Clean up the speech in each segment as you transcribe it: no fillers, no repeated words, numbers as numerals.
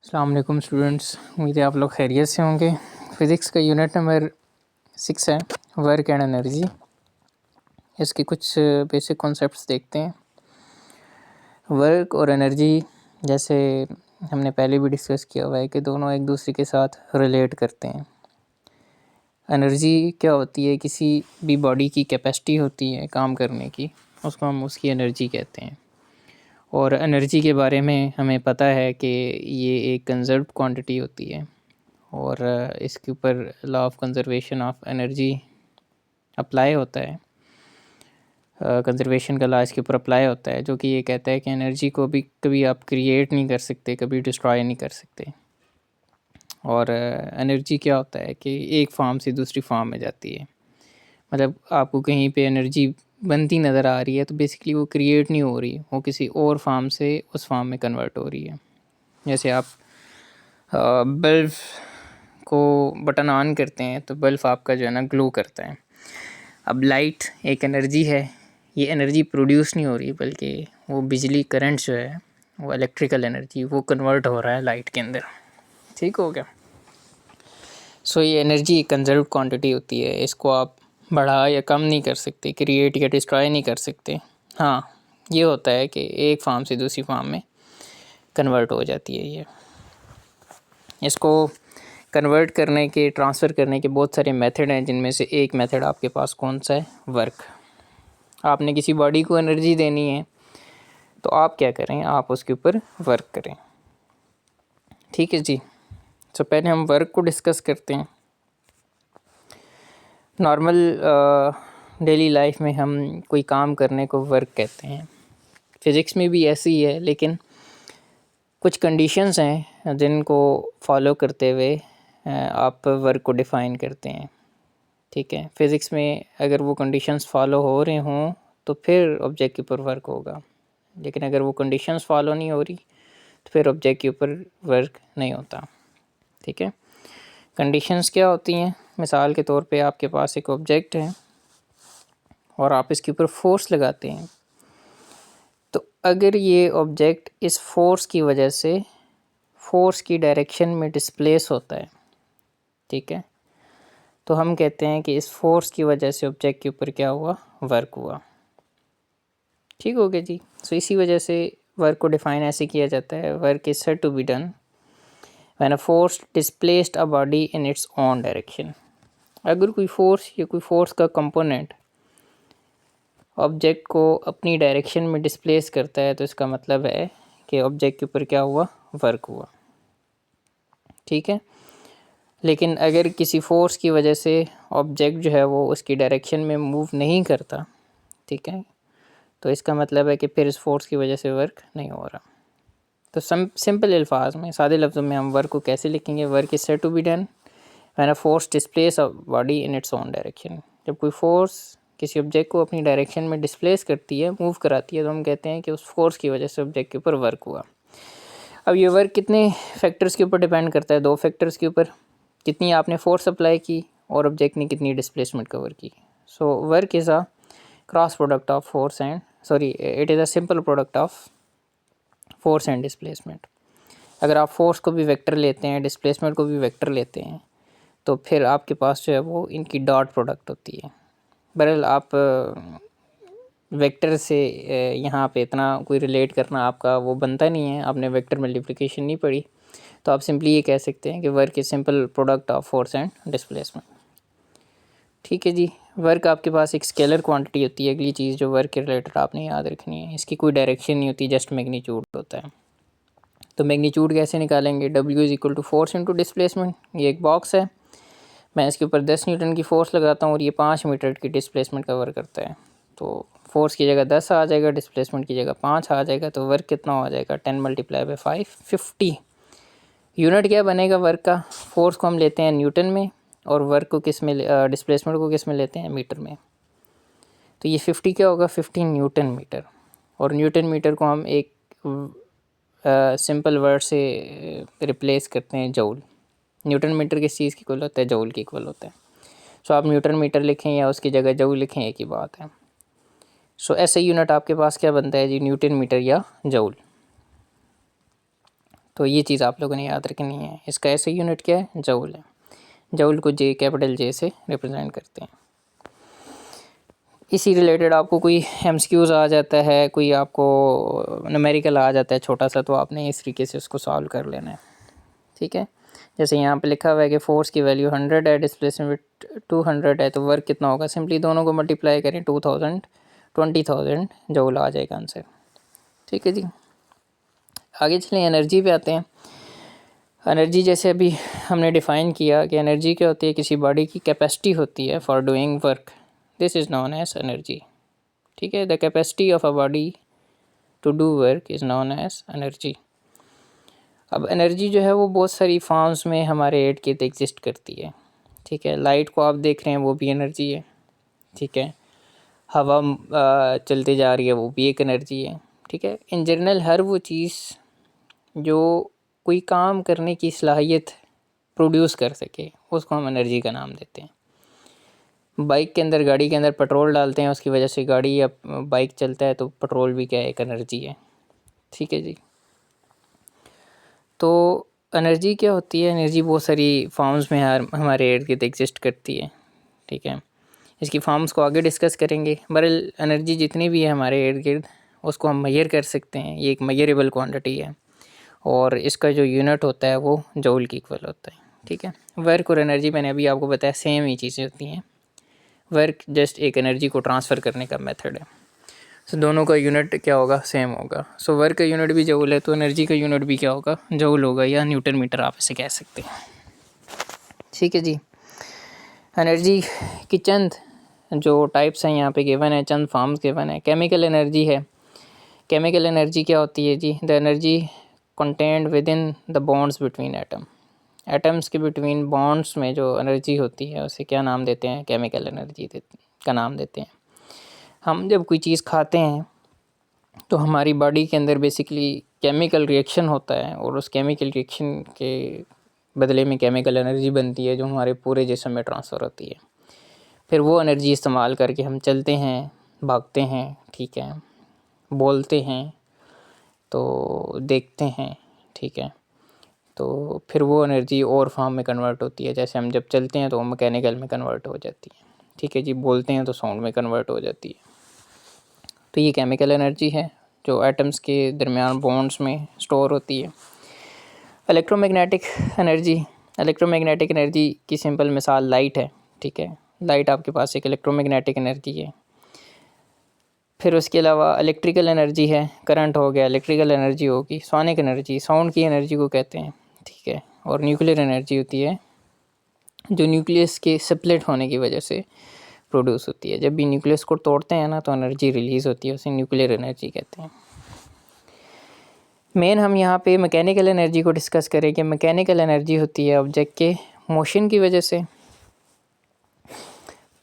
अस्सलाम वालेकुम स्टूडेंट्स, उम्मीद है आप लोग खैरियत से होंगे। फ़िज़िक्स का यूनिट नंबर 6 है, वर्क एंड एनर्जी। इसके कुछ बेसिक कॉन्सेप्ट्स देखते हैं। वर्क और एनर्जी जैसे हमने पहले भी डिस्कस किया हुआ है कि दोनों एक दूसरे के साथ रिलेट करते हैं। एनर्जी क्या होती है? किसी भी बॉडी की कैपेसिटी होती है काम करने की, उसको हम उसकी एनर्जी कहते हैं। और एनर्जी के बारे में हमें पता है कि ये एक कंजर्व्ड क्वांटिटी होती है और इसके ऊपर law of conservation of energy apply होता है। कंजर्वेशन का लॉ इसके ऊपर अप्लाई होता है, जो कि ये कहता है कि एनर्जी को भी कभी आप क्रिएट नहीं कर सकते, कभी डिस्ट्रॉय नहीं कर सकते। और एनर्जी क्या होता है कि एक फॉर्म से दूसरी फॉर्म में जाती है। मतलब आपको कहीं पे एनर्जी बनती नज़र आ रही है तो बेसिकली वो क्रिएट नहीं हो रही, वो किसी और फॉर्म से उस फॉर्म में कन्वर्ट हो रही है। जैसे आप बल्ब को बटन ऑन करते हैं तो बल्ब आपका जो है ना ग्लो करता है। अब लाइट एक एनर्जी है, ये एनर्जी प्रोड्यूस नहीं हो रही बल्कि वो बिजली करंट जो है वो इलेक्ट्रिकल एनर्जी वो कन्वर्ट हो रहा है लाइट के अंदर। ठीक हो गया। सो ये एनर्जी कंजर्व क्वांटिटी होती है, इसको आप बढ़ा या कम नहीं कर सकते, क्रिएट या डिस्ट्रॉय नहीं कर सकते। हाँ, ये होता है कि एक फॉर्म से दूसरी फॉर्म में कन्वर्ट हो जाती है। ये इसको कन्वर्ट करने के, ट्रांसफ़र करने के बहुत सारे मेथड हैं, जिनमें से एक मेथड आपके पास कौन सा है? वर्क। आपने किसी बॉडी को एनर्जी देनी है तो आप क्या करें? आप उसके ऊपर वर्क करें। ठीक है जी। तो पहले हम वर्क को डिस्कस करते हैं। नॉर्मल डेली लाइफ में हम कोई काम करने को वर्क कहते हैं। फ़िज़िक्स में भी ऐसे ही है, लेकिन कुछ कंडीशंस हैं जिनको फॉलो करते हुए आप वर्क को डिफ़ाइन करते हैं। ठीक है, फ़िज़िक्स में अगर वो कंडीशंस फॉलो हो रहे हों तो फिर ऑब्जेक्ट के ऊपर वर्क होगा, लेकिन अगर वो कंडीशंस फॉलो नहीं हो रही तो फिर ऑब्जेक्ट के ऊपर वर्क नहीं होता। ठीक है, कंडीशंस क्या होती हैं? मिसाल के तौर पे आपके पास एक ऑब्जेक्ट है और आप इसके ऊपर फोर्स लगाते हैं, तो अगर ये ऑब्जेक्ट इस फोर्स की वजह से फोर्स की डायरेक्शन में डिस्प्लेस होता है, ठीक है, तो हम कहते हैं कि इस फोर्स की वजह से ऑब्जेक्ट के ऊपर क्या हुआ? वर्क हुआ। ठीक हो गया जी। सो इसी वजह से वर्क को डिफ़ाइन ऐसे किया जाता है, work is said to be done when a force displaced a body in its own direction. अगर कोई फोर्स या कोई फोर्स का कंपोनेंट ऑब्जेक्ट को अपनी डायरेक्शन में डिस्प्लेस करता है तो इसका मतलब है कि ऑब्जेक्ट के ऊपर क्या हुआ? वर्क हुआ। ठीक है, लेकिन अगर किसी फोर्स की वजह से ऑब्जेक्ट जो है वो उसकी डायरेक्शन में मूव नहीं करता, ठीक है, तो इसका मतलब है कि फिर इस फोर्स की वजह से वर्क नहीं हो रहा। तो सिंपल अल्फाज में, सादे लफ्ज़ों में हम वर्क को कैसे लिखेंगे? Work is said to be done when a force displace a body in its own direction. जब कोई फोर्स किसी ऑब्जेक्ट को अपनी डायरेक्शन में डिस्प्लेस करती है, मूव कराती है, तो हम कहते हैं कि उस फोर्स की वजह से ऑब्जेक्ट के ऊपर वर्क हुआ। अब ये वर्क कितने फैक्टर्स के ऊपर डिपेंड करता है? दो फैक्टर्स के ऊपर, कितनी आपने फोर्स अप्लाई की और ऑब्जेक्ट ने कितनी डिस्प्लेसमेंट कवर की। So work is a cross product of force and it is a simple product of force and displacement. अगर आप फोर्स को भी वेक्टर लेते हैं, डिस्प्लेसमेंट को भी वेक्टर लेते हैं, तो फिर आपके पास जो है वो इनकी डॉट प्रोडक्ट होती है। बहरहाल आप वेक्टर से यहाँ पे इतना कोई रिलेट करना आपका वो बनता नहीं है, आपने वेक्टर मल्टीप्लिकेशन नहीं पढ़ी, तो आप सिंपली ये कह सकते हैं कि work is simple product of force and displacement. ठीक है जी। वर्क आपके पास एक स्केलर क्वांटिटी होती है। अगली चीज़ जो वर्क के रिलेटेड आपने याद रखनी है, इसकी कोई डायरेक्शन नहीं होती, जस्ट मैग्नीट्यूड होता है। तो मैग्नीट्यूड कैसे निकालेंगे? W is equal to force into displacement. ये एक बॉक्स है, मैं इसके ऊपर 10 न्यूटन की फ़ोर्स लगाता हूँ और ये 5 मीटर की डिस्प्लेसमेंट कवर करता है, तो फोर्स की जगह 10 आ जाएगा, डिस्प्लेसमेंट की जगह 5 आ जाएगा, तो वर्क कितना हो जाएगा? 10 मल्टीप्लाई बाई 5, 50। यूनिट क्या बनेगा वर्क का? फोर्स को हम लेते हैं न्यूटन में और वर्क को किस में, डिस्प्लेसमेंट को किस में लेते हैं? मीटर में। तो ये 50 क्या होगा? 15 न्यूटन मीटर। और न्यूटन मीटर को हम एक सिंपल वर्ड से रिप्लेस करते हैं, जूल। न्यूटन मीटर किस चीज़ की इक्वल होता है? जूल की इक्वल होता है। सो आप न्यूटन मीटर लिखें या उसकी जगह जूल लिखें, एक ही बात है। सो ऐसे यूनिट आपके पास क्या बनता है जी? न्यूटन मीटर या जूल। तो ये चीज़ आप लोगों ने याद रखनी है। इसका ऐसे यूनिट क्या है, जूल है। जूल को जे, कैपिटल जे से रिप्रेजेंट करते हैं। इसी रिलेटेड आपको कोई एमसीक्यूज़ आ जाता है, कोई आपको न्यूमेरिकल आ जाता है छोटा सा, तो आपने इस तरीके से उसको सॉल्व कर लेना है। ठीक है, जैसे यहाँ पे लिखा हुआ है कि फोर्स की वैल्यू 100 है, डिस्प्लेसमेंट 200 है, तो वर्क कितना होगा, सिंपली दोनों को मल्टीप्लाई करें 2000 20,000 जूल आ जाएगा आंसर। ठीक है जी, आगे चलें, एनर्जी पे आते हैं। एनर्जी जैसे अभी हमने डिफ़ाइन किया कि एनर्जी क्या होती है, किसी बॉडी की कैपेसिटी होती है for doing work, this is known as energy. ठीक है, the capacity of a body to do work is known as energy. अब एनर्जी जो है वो बहुत सारी फॉर्म्स में हमारे इर्द गिर्द एग्जिस्ट करती है। ठीक है, लाइट को आप देख रहे हैं, वो भी एनर्जी है। ठीक है, हवा चलते जा रही है, वो भी एक एनर्जी है। ठीक है, इन जनरल हर वो चीज़ जो कोई काम करने की सलाहियत प्रोड्यूस कर सके, उसको हम एनर्जी का नाम देते हैं। बाइक के अंदर, गाड़ी के अंदर पेट्रोल डालते हैं, उसकी वजह से गाड़ी या बाइक चलता है, तो पेट्रोल भी क्या है, एक एनर्जी है। ठीक है जी, तो एनर्जी क्या होती है, एनर्जी बहुत सारी फॉर्म्स में हमारे इर्द गिर्द एग्जिस्ट करती है। ठीक है, इसकी फॉर्म्स को आगे डिस्कस करेंगे। बहरहाल एनर्जी जितनी भी है हमारे इर्द गिर्द, उसको हम मेजर कर सकते हैं, ये एक मेजरेबल क्वांटिटी है, और इसका जो यूनिट होता है वो जूल की इक्वल होता है। ठीक है, वर्क और एनर्जी मैंने अभी आपको बताया सेम ही चीज़ें होती हैं। वर्क जस्ट एक एनर्जी को ट्रांसफ़र करने का मेथड है। सो दोनों का यूनिट क्या होगा, सेम होगा। सो वर्क का यूनिट भी जूल है, तो एनर्जी का यूनिट भी क्या होगा, जूल होगा, या न्यूटन मीटर आप इसे कह सकते हैं। ठीक है जी, एनर्जी की चंद जो टाइप्स हैं यहाँ पे गिवन है, चंद फॉर्म्स गिवन है। केमिकल एनर्जी है। केमिकल एनर्जी क्या होती है जी, the energy contained within the bonds between atom. Atoms के बिटवीन बॉन्ड्स में जो एनर्जी होती है उसे क्या नाम देते हैं, केमिकल एनर्जी का नाम देते हैं। हम जब कोई चीज़ खाते हैं तो हमारी बॉडी के अंदर बेसिकली केमिकल रिएक्शन होता है, और उस केमिकल रिएक्शन के बदले में केमिकल एनर्जी बनती है, जो हमारे पूरे जिस्म में ट्रांसफ़र होती है। फिर वो एनर्जी इस्तेमाल करके हम चलते हैं, भागते हैं, ठीक है, बोलते हैं, तो देखते हैं। ठीक है, तो फिर वो एनर्जी और फॉर्म में कन्वर्ट होती है। जैसे हम जब चलते हैं तो वो मैकेनिकल में कन्वर्ट हो जाती है। ठीक है जी, बोलते हैं तो साउंड में कन्वर्ट हो जाती है। तो ये केमिकल एनर्जी है जो एटम्स के दरमियान बॉन्ड्स में स्टोर होती है। इलेक्ट्रोमैग्नेटिक एनर्जी, इलेक्ट्रोमैग्नेटिक एनर्जी की सिंपल मिसाल लाइट है। ठीक है, लाइट आपके पास एक इलेक्ट्रोमैग्नेटिक एनर्जी है। फिर उसके अलावा इलेक्ट्रिकल एनर्जी है, करंट हो गया, इलेक्ट्रिकल एनर्जी होगी, सोनिक एनर्जी, साउंड की एनर्जी को कहते हैं। ठीक है, और न्यूक्लियर एनर्जी होती है जो न्यूक्लियस के स्प्लिट होने की वजह से प्रोड्यूस होती है। जब भी न्यूक्लियस को तोड़ते हैं ना, तो एनर्जी रिलीज़ होती है, उसे न्यूक्लियर एनर्जी कहते हैं। मेन हम यहाँ पे मैकेनिकल एनर्जी को डिस्कस करें कि मैकेनिकल एनर्जी होती है ऑब्जेक्ट के मोशन की वजह से।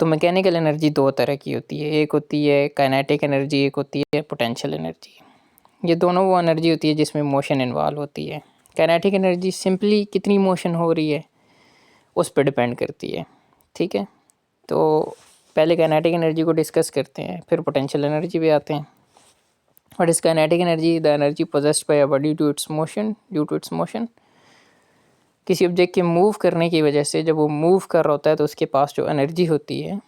तो मैकेनिकल एनर्जी दो तरह की होती है, एक होती है काइनेटिक एनर्जी, एक होती है पोटेंशियल एनर्जी। ये दोनों वो एनर्जी होती है जिसमें मोशन इन्वॉल्व होती है। काइनेटिक एनर्जी सिंपली कितनी मोशन हो रही है उस पर डिपेंड करती है। ठीक है, तो पहले काइनेटिक एनर्जी को डिस्कस करते हैं, फिर पोटेंशियल एनर्जी पे आते हैं। What is kinetic energy, the energy possessed by a body due to its motion. किसी ऑब्जेक्ट के मूव करने की वजह से, जब वो मूव कर रहा होता है तो उसके पास जो एनर्जी होती है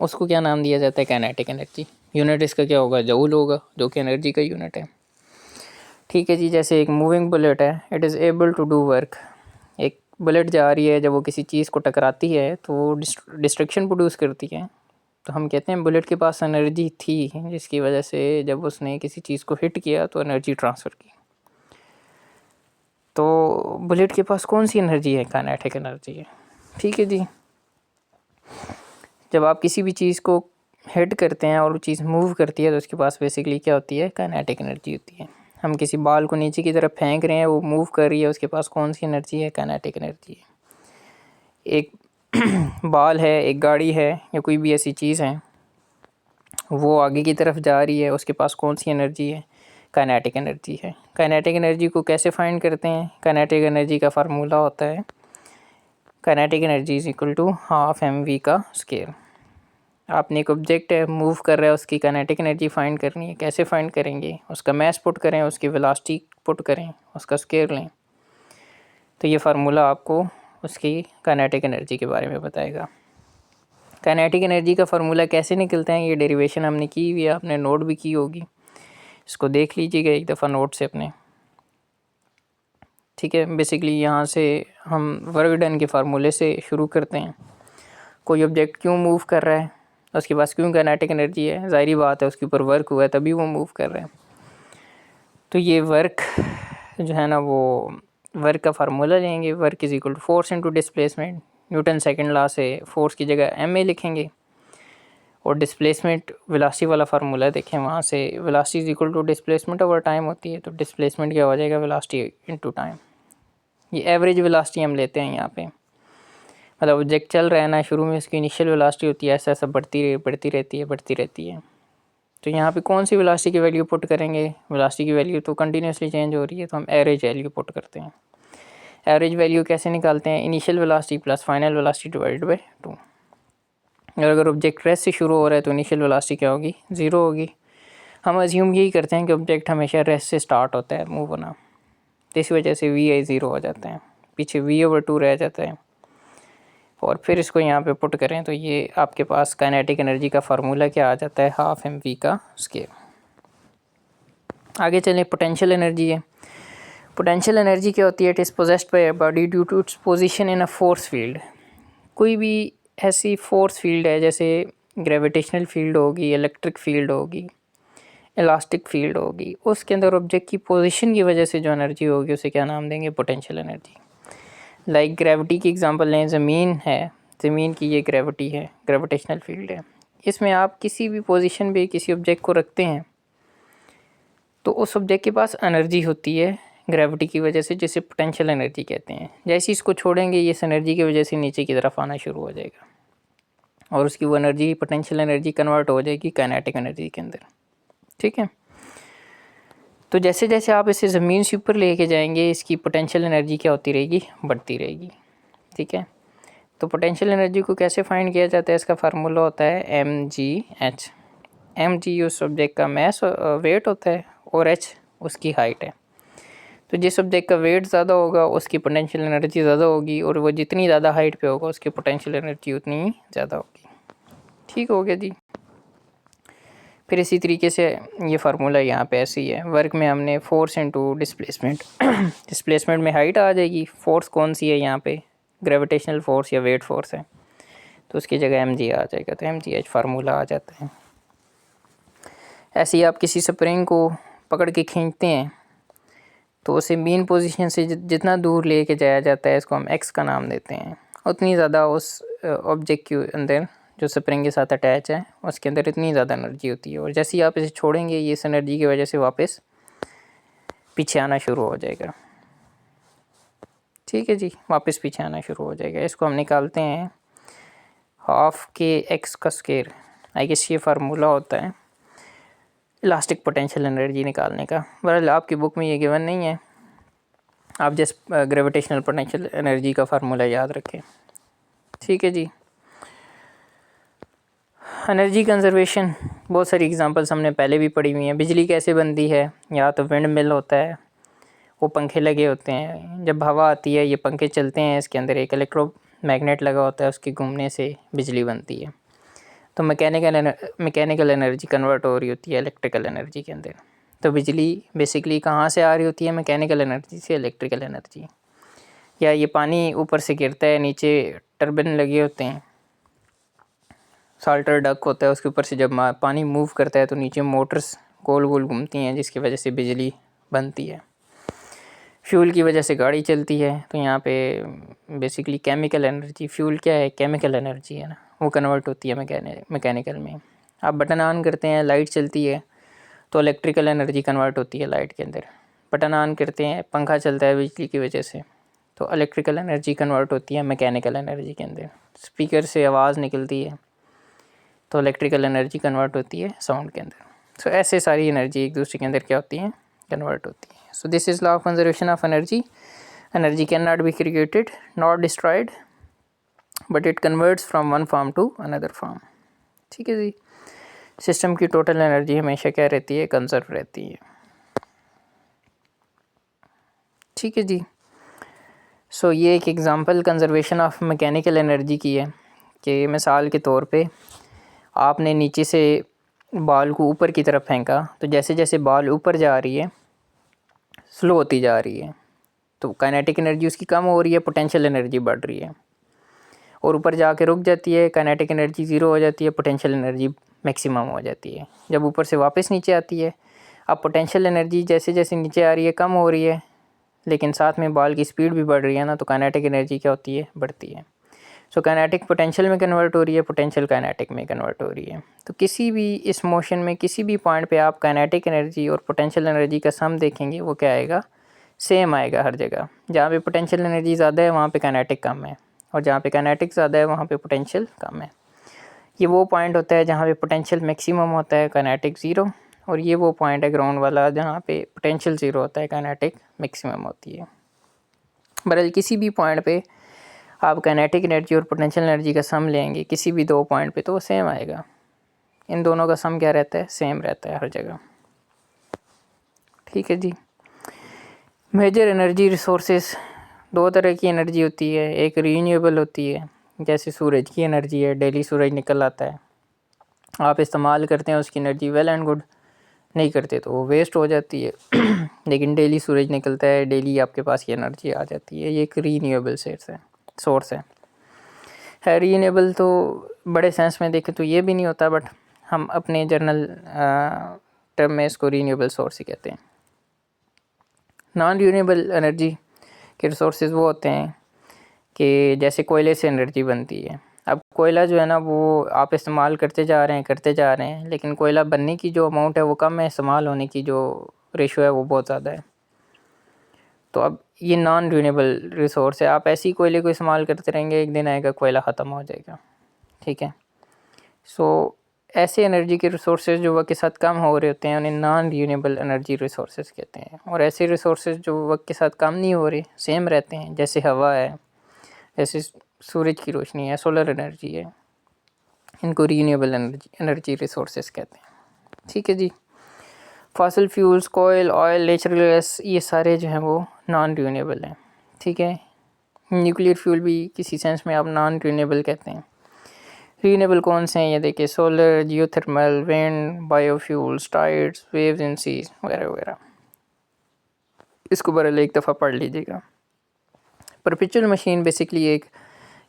उसको क्या नाम दिया जाता है, काइनेटिक एनर्जी। यूनिट इसका क्या होगा, जूल होगा, जो कि एनर्जी का यूनिट है। ठीक है जी, जैसे एक मूविंग बुलेट है, it is able to do work. एक बुलेट जा रही है, जब वो किसी चीज़ को टकराती है तो वो डिस्ट्रक्शन प्रोड्यूस करती है, तो हम कहते हैं बुलेट के पास एनर्जी थी, जिसकी वजह से जब उसने किसी चीज़ को हिट किया तो एनर्जी ट्रांसफ़र की। तो बुलेट के पास कौन सी एनर्जी है, काइनेटिक एनर्जी है। ठीक है जी, जब आप किसी भी चीज़ को हिट करते हैं और वो चीज़ मूव करती है तो उसके पास बेसिकली क्या होती है, काइनेटिक एनर्जी होती है। हम किसी बॉल को नीचे की तरफ फेंक रहे हैं, वो मूव कर रही है, उसके पास कौन सी एनर्जी है, काइनेटिक एनर्जी है। एक बॉल है, एक गाड़ी है, या कोई भी ऐसी चीज़ है, वो आगे की तरफ जा रही है, उसके पास कौन सी एनर्जी है, काइनेटिक एनर्जी है। काइनेटिक एनर्जी को कैसे फाइंड करते हैं, काइनेटिक एनर्जी का फार्मूला होता है kinetic energy is equal to half mv का स्केयर। आपने एक ऑब्जेक्ट है मूव कर रहा है, उसकी काइनेटिक एनर्जी फाइंड करनी है। कैसे फाइंड करेंगे? उसका मास पुट करें, उसकी वेलोसिटी पुट करें, उसका स्केयर लें। तो ये फार्मूला आपको उसकी काइनेटिक एनर्जी के बारे में बताएगा। काइनेटिक एनर्जी का फार्मूला कैसे निकलता है, ये डेरिवेशन हमने की हुई है, आपने नोट भी की होगी। इसको देख लीजिएगा एक दफ़ा नोट से अपने। ठीक है, बेसिकली यहाँ से हम वर्क डन के फार्मूले से शुरू करते हैं। कोई ऑब्जेक्ट क्यों मूव कर रहा है, उसके पास क्यों काइनेटिक एनर्जी है, ज़ाहिरी बात है उसके ऊपर वर्क हुआ है तभी वो मूव कर रहा है। तो ये वर्क जो है ना, वो वर्क का फार्मूला लेंगे। Work is equal to force into displacement. Newton second law से फोर्स की जगह एम ए लिखेंगे, और डिस्प्लेसमेंट वेलोसिटी वाला फार्मूला देखें, वहाँ से velocity is equal to displacement over time होती है। तो डिस्प्लेसमेंट क्या हो जाएगा, वेलोसिटी इनटू टाइम। ये एवरेज वेलोसिटी हम लेते हैं यहाँ पे, मतलब ऑब्जेक्ट चल रहा है ना, शुरू में इसकी इनिशियल वेलोसिटी होती है, ऐसा ऐसा बढ़ती रहती है। तो यहाँ पे कौन सी वेलोसिटी की वैल्यू पुट करेंगे? वेलोसिटी की वैल्यू तो कंटिन्यूसली चेंज हो रही है, तो हम एवरेज वैल्यू पुट करते हैं। एवरेज वैल्यू कैसे निकालते हैं? Initial velocity plus final velocity divided by 2। और अगर ऑब्जेक्ट रेस्ट से शुरू हो रहा है तो इनिशियल वेलोसिटी क्या होगी? 0 होगी। हम अज्यूम यही करते हैं कि ऑब्जेक्ट हमेशा रेस्ट से स्टार्ट होता है मूव होना, तो इस वजह से वी आई 0 हो जाता है, पीछे v/2 रह जाता है। और फिर इसको यहाँ पे पुट करें तो ये आपके पास काइनेटिक एनर्जी का फार्मूला क्या आ जाता है, हाफ एम वी का स्केयर। आगे चलें, पोटेंशियल एनर्जी है। पोटेंशियल एनर्जी क्या होती है? It is possessed by a body due to its position in a force field. कोई भी ऐसी फोर्स फील्ड है, जैसे ग्रेविटेशनल फील्ड होगी, इलेक्ट्रिक फील्ड होगी, इलास्टिक फील्ड होगी, उसके अंदर ऑब्जेक्ट की पोजीशन की वजह से जो एनर्जी होगी उसे क्या नाम देंगे? Potential energy. लाइक ग्रेविटी की एग्जांपल लें, ज़मीन है, ज़मीन की ये ग्रेविटी है, ग्रेविटेशनल फील्ड है। इसमें आप किसी भी पोजीशन पे किसी ऑब्जेक्ट को रखते हैं तो उस ऑब्जेक्ट के पास एनर्जी होती है ग्रेविटी की वजह से, जिसे पोटेंशियल एनर्जी कहते हैं। जैसे इसको छोड़ेंगे, ये इस एनर्जी की वजह से नीचे की तरफ आना शुरू हो जाएगा और उसकी वो एनर्जी पोटेंशियल एनर्जी कन्वर्ट हो जाएगी काइनेटिक एनर्जी के अंदर। ठीक है, तो जैसे जैसे आप इसे ज़मीन से ऊपर लेके जाएंगे, इसकी पोटेंशियल एनर्जी क्या होती रहेगी? बढ़ती रहेगी। ठीक है, तो पोटेंशियल एनर्जी को कैसे फाइंड किया जाता है? इसका फार्मूला होता है mgh। mg उस ऑब्जेक्ट का मास वेट होता है और h उसकी हाइट है। तो जिस ऑब्जेक्ट का वेट ज़्यादा होगा उसकी पोटेंशियल एनर्जी ज़्यादा होगी, और वो जितनी ज़्यादा हाइट पे होगा उसकी पोटेंशियल एनर्जी उतनी ही ज़्यादा होगी। ठीक हो गया जी। फिर इसी तरीके से ये फार्मूला यहाँ पे ऐसे ही है। वर्क में हमने फोर्स इनटू डिस्प्लेसमेंट, डिस्प्लेसमेंट में हाइट आ जाएगी, फोर्स कौन सी है यहाँ पे? ग्रेविटेशनल फोर्स या वेट फोर्स है, तो उसकी जगह mg आ जाएगा, तो mgh फार्मूला आ जाता है। ऐसे ही आप किसी स्प्रिंग को पकड़ के खींचते हैं तो उसे मेन पोजीशन से जितना दूर लेके जाया जाता है, इसको हम x का नाम देते हैं, उतनी ज़्यादा उस ऑब्जेक्ट के अंदर जो स्प्रिंग के साथ अटैच है उसके अंदर इतनी ज़्यादा एनर्जी होती है। और जैसे ही आप इसे छोड़ेंगे, ये इस एनर्जी की वजह से वापस पीछे आना शुरू हो जाएगा। ठीक है जी, वापस पीछे आना शुरू हो जाएगा। इसको हम निकालते हैं हाफ के एक्स का स्क्वायर। आई गेस ये फार्मूला होता है इलास्टिक पोटेंशियल एनर्जी निकालने का। बहरहाल आपकी बुक में ये गिवन नहीं है, आप जस्ट ग्रेविटेशनल पोटेंशियल एनर्जी का फार्मूला याद रखें। ठीक है जी। एनर्जी कंजर्वेशन, बहुत सारी एग्जांपल्स हमने पहले भी पढ़ी हुई हैं। बिजली कैसे बनती है? या तो विंड मिल होता है, वो पंखे लगे होते हैं, जब हवा आती है ये पंखे चलते हैं, इसके अंदर एक इलेक्ट्रोमैग्नेट लगा होता है, उसके घूमने से बिजली बनती है। तो मैकेनिकल एनर्जी कन्वर्ट हो रही होती है इलेक्ट्रिकल एनर्जी के अंदर। तो बिजली बेसिकली कहाँ से आ रही होती है? मैकेनिकल एनर्जी से इलेक्ट्रिकल एनर्जी। या ये पानी ऊपर से गिरता है, नीचे टर्बाइन लगे होते हैं, साल्टर डक होता है, उसके ऊपर से जब पानी मूव करता है तो नीचे मोटर्स गोल गोल घूमती हैं, जिसकी वजह से बिजली बनती है। फ्यूल की वजह से गाड़ी चलती है, तो यहाँ पे बेसिकली केमिकल एनर्जी, फ्यूल क्या है? केमिकल एनर्जी है ना, वो कन्वर्ट होती है मैकेनिकल में। आप बटन ऑन करते हैं, लाइट चलती है, तो इलेक्ट्रिकल एनर्जी कन्वर्ट होती है लाइट के अंदर। बटन ऑन करते हैं, पंखा चलता है बिजली की वजह से, तो इलेक्ट्रिकल एनर्जी कन्वर्ट होती है मैकेनिकल एनर्जी के अंदर। स्पीकर से आवाज़ निकलती है, तो इलेक्ट्रिकल एनर्जी कन्वर्ट होती है साउंड के अंदर। सो ऐसे सारी एनर्जी एक दूसरे के अंदर क्या होती हैं? कन्वर्ट होती है। So this is law of conservation of energy. Energy can not be created not destroyed, but it converts from one form to another form. ठीक है जी। सिस्टम की टोटल एनर्जी हमेशा क्या रहती है, कंजर्व रहती है। ठीक है जी। सो ये एक example conservation of mechanical energy की है कि मिसाल के तौर पे आपने नीचे से बॉल को ऊपर की तरफ फेंका, तो जैसे जैसे बॉल ऊपर जा रही है स्लो होती जा रही है, तो काइनेटिक एनर्जी उसकी कम हो रही है, पोटेंशियल एनर्जी बढ़ रही है, और ऊपर जाके रुक जाती है, काइनेटिक एनर्जी ज़ीरो हो जाती है, पोटेंशियल एनर्जी मैक्सिमम हो जाती है। जब ऊपर से वापस नीचे आती है, अब पोटेंशियल एनर्जी जैसे जैसे नीचे आ रही है कम हो रही है, लेकिन साथ में बॉल की स्पीड भी बढ़ रही है ना, तो काइनेटिक एनर्जी क्या होती है, बढ़ती है। सो काइनेटिक पोटेंशियल में कन्वर्ट हो रही है, पोटेंशियल काइनेटिक में कन्वर्ट हो रही है। तो किसी भी इस मोशन में किसी भी पॉइंट पे आप काइनेटिक एनर्जी और पोटेंशियल एनर्जी का सम देखेंगे, वो क्या आएगा, सेम आएगा हर जगह। जहाँ पे पोटेंशियल एनर्जी ज़्यादा है वहाँ पे काइनेटिक कम है, और जहाँ पे काइनेटिक ज़्यादा है वहाँ पे पोटेंशियल कम है। ये वो पॉइंट होता है जहाँ पे पोटेंशियल मैक्सिमम होता है, काइनेटिक ज़ीरो, और ये वो पॉइंट है ग्राउंड वाला जहाँ पे पोटेंशियल ज़ीरो होता है, काइनेटिक मैक्सिमम होती है। बहरहाल किसी भी पॉइंट पे आप काइनेटिक एनर्जी और पोटेंशियल एनर्जी का सम लेंगे किसी भी दो पॉइंट पे, तो वो सेम आएगा। इन दोनों का सम क्या रहता है, सेम रहता है हर जगह। ठीक है जी। मेजर एनर्जी रिसोर्सेज, दो तरह की एनर्जी होती है, एक रीन्यूएबल होती है, जैसे सूरज की एनर्जी है, डेली सूरज निकल आता है, आप इस्तेमाल करते हैं उसकी एनर्जी, वेल एंड गुड, नहीं करते तो वो वेस्ट हो जाती है लेकिन डेली सूरज निकलता है, डेली आपके पास ये एनर्जी आ जाती है, ये एक रीन्यूएबल सोर्स है। रीन्यूएबल तो बड़े सेंस में देखें तो ये भी नहीं होता, बट हम अपने जर्नल टर्म में इसको रीन्यूएबल सोर्स ही कहते हैं। नॉन रीन्यूएबल एनर्जी के रिसोर्सेज वो होते हैं कि जैसे कोयले से एनर्जी बनती है। अब कोयला जो है ना, वो आप इस्तेमाल करते जा रहे हैं, लेकिन कोयला बनने की जो अमाउंट है वो कम है, इस्तेमाल होने की जो रेशो है वो बहुत ज़्यादा है। तो अब ये नॉन रीन्यूएबल रिसोर्स है, आप ऐसे ही कोयले को इस्तेमाल करते रहेंगे, एक दिन आएगा कोयला ख़त्म हो जाएगा। ठीक है। सो ऐसे एनर्जी के रिसोर्सेज जो वक्त के साथ कम हो रहे होते हैं उन्हें नॉन रीन्यूएबल एनर्जी रिसोर्सेज कहते हैं। और ऐसे रिसोर्सेज जो वक्त के साथ कम नहीं हो रहे, सेम रहते हैं, जैसे हवा है, जैसे सूरज की रोशनी है, सोलर एनर्जी है, इनको रीन्यूएबल एनर्जी रिसोर्सेज कहते हैं। ठीक है जी। फॉसिल फ्यूल्स, कोयल, ऑयल, नेचुरल गैस, ये सारे जो हैं वो नॉन रीन्यूएबल हैं। ठीक है। न्यूक्लियर फ्यूल भी किसी सेंस में आप नॉन रीन्यूएबल कहते हैं। रीन्यूएबल कौन से हैं, ये देखिए, solar, geothermal, wind, biofuels, tides, waves in seas वगैरह वगैरह। इसको बरल एक दफ़ा पढ़ लीजिएगा। परपेचुअल मशीन बेसिकली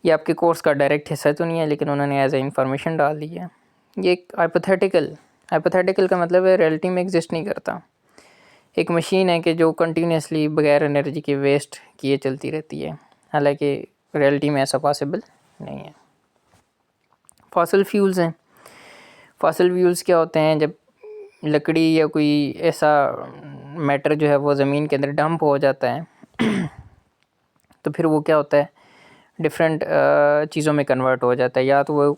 ये आपके कोर्स का डायरेक्ट हिस्सा तो नहीं है, लेकिन उन्होंने एज ए इंफॉर्मेशन डाल दी है। ये एक हाइपोथेटिकल का मतलब है रियलिटी में एग्जिस्ट नहीं करता। एक मशीन है कि जो कंटिन्यूसली बगैर एनर्जी के वेस्ट किए चलती रहती है, हालांकि रियलिटी में ऐसा पॉसिबल नहीं है। फॉसिल फ्यूल्स हैं। फॉसिल फ्यूल्स क्या होते हैं, जब लकड़ी या कोई ऐसा मैटर जो है वो ज़मीन के अंदर डंप हो जाता है तो फिर वो क्या होता है, डिफरेंट चीज़ों में कन्वर्ट हो जाता है, या तो वो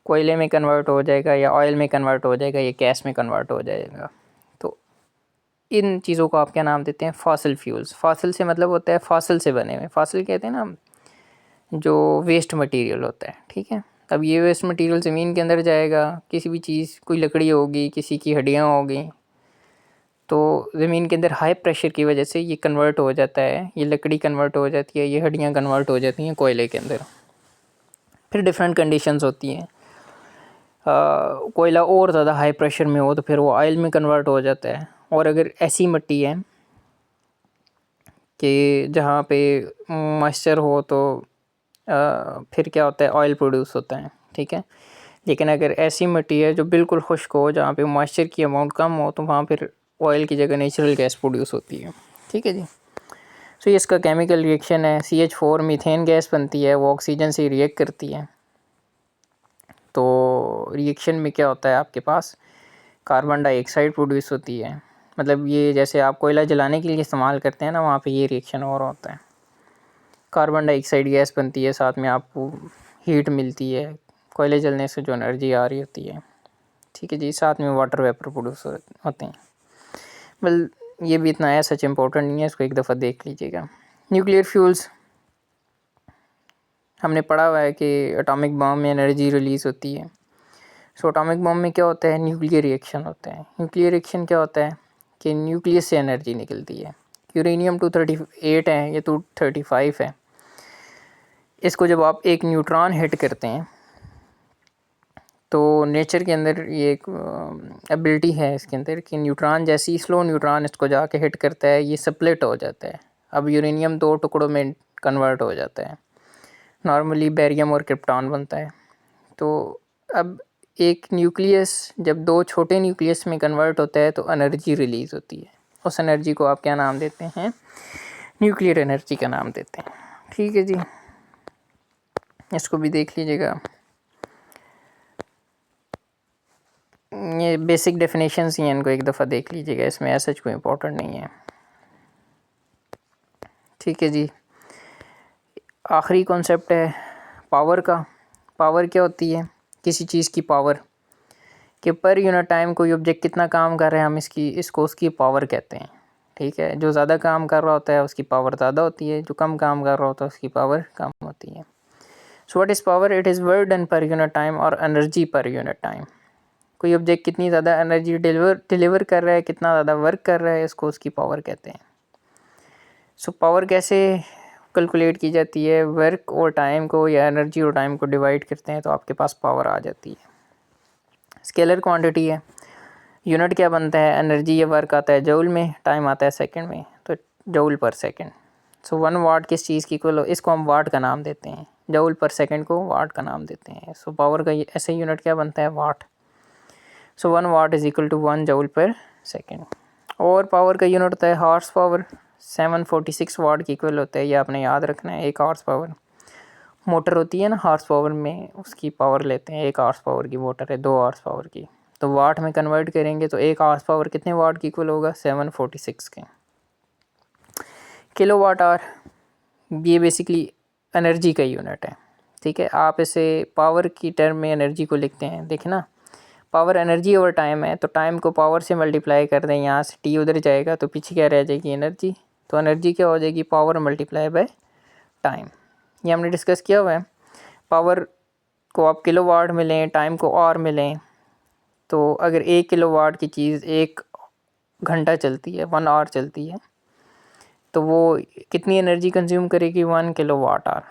कोयले में कन्वर्ट हो जाएगा, या ऑयल में कन्वर्ट हो जाएगा, या गैस में कन्वर्ट हो जाएगा। तो इन चीज़ों को आप क्या नाम देते हैं, फॉसिल फ्यूल्स। फॉसिल से मतलब होता है फॉसिल से बने हुए, फॉसिल कहते हैं ना जो वेस्ट मटेरियल होता है। ठीक है। अब ये वेस्ट मटेरियल ज़मीन के अंदर जाएगा, किसी भी चीज़, कोई लकड़ी होगी, किसी की हड्डियाँ होगी, तो ज़मीन के अंदर हाई प्रेशर की वजह से ये कन्वर्ट हो जाता है, ये लकड़ी कन्वर्ट हो जाती है, ये हड्डियाँ कन्वर्ट हो जाती हैं कोयले के अंदर। फिर डिफरेंट कंडीशंस होती हैं, कोयला और ज़्यादा हाई प्रेशर में हो तो फिर वो ऑयल में कन्वर्ट हो जाता है। और अगर ऐसी मिट्टी है कि जहाँ पे मॉइस्चर हो तो फिर क्या होता है, ऑयल प्रोड्यूस होता है। ठीक है। लेकिन अगर ऐसी मिट्टी है जो बिल्कुल खुश्क हो, जहाँ पे मॉइस्चर की अमाउंट कम हो, तो वहाँ फिर ऑयल की जगह नेचुरल गैस प्रोड्यूस होती है। ठीक है जी। सो ये इसका केमिकल रिएक्शन है। CH4 मीथेन गैस बनती है, वो ऑक्सीजन से रिएक्ट करती है। तो रिएक्शन में क्या होता है, आपके पास कार्बन डाइऑक्साइड प्रोड्यूस होती है। मतलब ये जैसे आप कोयला जलाने के लिए इस्तेमाल करते हैं ना, वहाँ पे ये रिएक्शन और होता है। कार्बन डाइऑक्साइड गैस बनती है, साथ में आपको हीट मिलती है, कोयले जलने से जो एनर्जी आ रही होती है। ठीक है जी। साथ में वाटर वेपर प्रोड्यूस होते हैं। बल ये भी इतना है सच इम्पोर्टेंट नहीं है, इसको एक दफ़ा देख लीजिएगा। न्यूक्लियर फ्यूल्स, हमने पढ़ा हुआ है कि एटॉमिक बम में एनर्जी रिलीज़ होती है। सो एटॉमिक बॉम्ब में क्या होता है, न्यूक्लियर रिएक्शन होता है। न्यूक्लियर रिएक्शन क्या होता है कि न्यूक्लियस से एनर्जी निकलती है। यूरेनियम 238 है, ये 235 है। इसको जब आप एक न्यूट्रॉन हिट करते हैं तो नेचर के अंदर ये एक एबिलिटी है इसके अंदर कि न्यूट्रॉन जैसे ही स्लो न्यूट्रॉन इसको जाके हिट करता है ये स्प्लिट हो जाता है। अब यूरेनियम 2 टुकड़ों में कन्वर्ट हो जाता है। नॉर्मली बेरियम और क्रिप्टॉन बनता है। तो अब एक न्यूक्लियस जब 2 छोटे न्यूक्लियस में कन्वर्ट होता है तो एनर्जी रिलीज़ होती है। उस एनर्जी को आप क्या नाम देते हैं, न्यूक्लियर एनर्जी का नाम देते हैं। ठीक है जी, इसको भी देख लीजिएगा। ये बेसिक डेफिनेशंस ही हैं, इनको एक दफ़ा देख लीजिएगा, इसमें ऐसा कोई इम्पोर्टेंट नहीं है। ठीक है जी, आखिरी कॉन्सेप्ट है पावर का। पावर क्या होती है, किसी चीज़ की पावर कि पर यूनिट टाइम कोई ऑब्जेक्ट कितना काम कर रहा है, हम इसको उसकी पावर कहते हैं। ठीक है, जो ज़्यादा काम कर रहा होता है उसकी पावर ज़्यादा होती है, जो कम काम कर रहा होता है उसकी पावर कम होती है। So what is power, it is work done per unit time और एनर्जी पर यूनिट टाइम। कोई ऑब्जेक्ट कितनी ज़्यादा एनर्जी डिलीवर कर रहा है, कितना ज़्यादा वर्क कर रहा है, इसको उसकी पावर कहते हैं। सो पावर कैसे कैलकुलेट की जाती है, वर्क और टाइम को या एनर्जी और टाइम को डिवाइड करते हैं तो आपके पास पावर आ जाती है। स्केलर क्वांटिटी है, यूनिट क्या बनता है, एनर्जी या वर्क आता है जूल में, टाइम आता है सेकंड में, तो जूल पर सेकंड। सो 1 वाट किस चीज़ की इक्वल हो, इसको हम वाट का नाम देते हैं, जूल पर सेकंड को वाट का नाम देते हैं। सो पावर का ऐसे यूनिट क्या बनता है, watt. So 1 watt is equal to 1 joule per second. और पावर का यूनिट होता है हॉर्स पावर, 746 वाट की इक्वल होता है, ये आपने याद रखना है। एक हॉर्स पावर मोटर होती है ना, हॉर्स पावर में उसकी पावर लेते हैं, 1 हॉर्स पावर की मोटर है 2 हॉर्स पावर की, तो वाट में कन्वर्ट करेंगे तो 1 हॉर्स पावर कितने वाट की इक्वल होगा, 746 के। किलो वाट आवर, ये बेसिकली एनर्जी का यूनिट है। ठीक है, आप इसे पावर की टर्म में एनर्जी को लिखते हैं। देखना, पावर एनर्जी ओवर टाइम है, तो टाइम को पावर से मल्टीप्लाई कर दें, यहाँ से टी उधर जाएगा तो पीछे क्या रह जाएगी, एनर्जी। तो एनर्जी क्या हो जाएगी, पावर मल्टीप्लाई बाय टाइम। ये हमने डिस्कस किया हुआ है। पावर को आप किलो वाट में लें, टाइम को आवर में लें, तो अगर 1 किलो वाट की चीज़ 1 घंटा चलती है, 1 आवर चलती है, तो वो कितनी एनर्जी कंज्यूम करेगी, 1 किलो वाट आवर।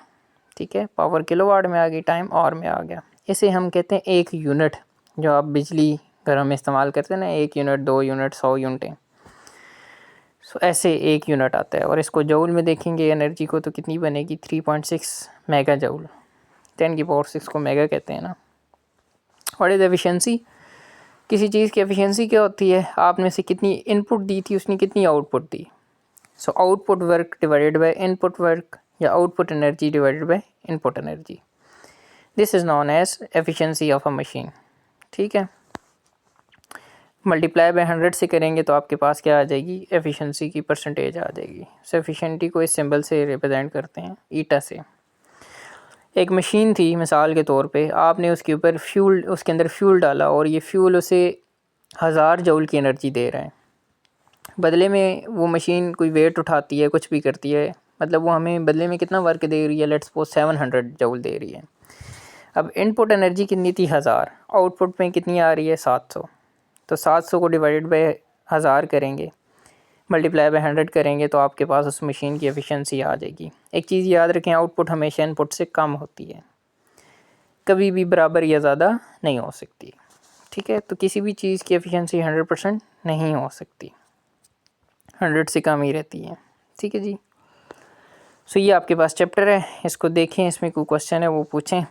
ठीक है, पावर किलो वाट में आ गई, टाइम आवर में आ गया। इसे हम कहते हैं एक यूनिट। जो आप बिजली घर में इस्तेमाल करते हैं ना, 1 यूनिट, 2 यूनिट, 100 यूनिटें, सो ऐसे 1 यूनिट आता है। और इसको जूल में देखेंगे एनर्जी को तो कितनी बनेगी, 3.6 मेगा जूल। 10 की पावर 6 को मेगा कहते हैं ना। व्हाट इज़ एफिशिएंसी, किसी चीज़ की एफिशिएंसी क्या होती है, आपने से कितनी इनपुट दी थी, उसने कितनी आउटपुट दी। So output work divided by input work, या output energy divided by input energy, this is known as efficiency of a machine. ठीक है, मल्टीप्लाई बाय 100 से करेंगे तो आपके पास क्या आ जाएगी, एफिशिएंसी की परसेंटेज आ जाएगी। सो एफिशिएंटी को इस सिंबल से रिप्रेजेंट करते हैं, ईटा से। एक मशीन थी मिसाल के तौर पे, आपने उसके ऊपर फ्यूल, उसके अंदर फ्यूल डाला और ये फ्यूल उसे 1000 जूल की एनर्जी दे रहा है। बदले में वो मशीन कोई वेट उठाती है, कुछ भी करती है, मतलब वो हमें बदले में कितना वर्क दे रही है, लेट्स सपोज 700 जूल दे रही है। अब इनपुट एनर्जी कितनी थी, 1000, आउटपुट में कितनी आ रही है, 700। तो 700 को डिवाइडेड बाय 1000 करेंगे, मल्टीप्लाई बाय 100 करेंगे तो आपके पास उस मशीन की एफिशिएंसी आ जाएगी। एक चीज़ याद रखें, आउटपुट हमेशा इनपुट से कम होती है, कभी भी बराबर या ज़्यादा नहीं हो सकती। ठीक है, तो किसी भी चीज़ की एफिशिएंसी 100% नहीं हो सकती, 100 से कम ही रहती है। ठीक है जी, सो ये आपके पास चैप्टर है, इसको देखें, इसमें कोई क्वेश्चन है वो पूछें,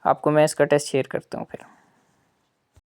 आपको मैं इसका टेस्ट शेयर करता हूँ फिर।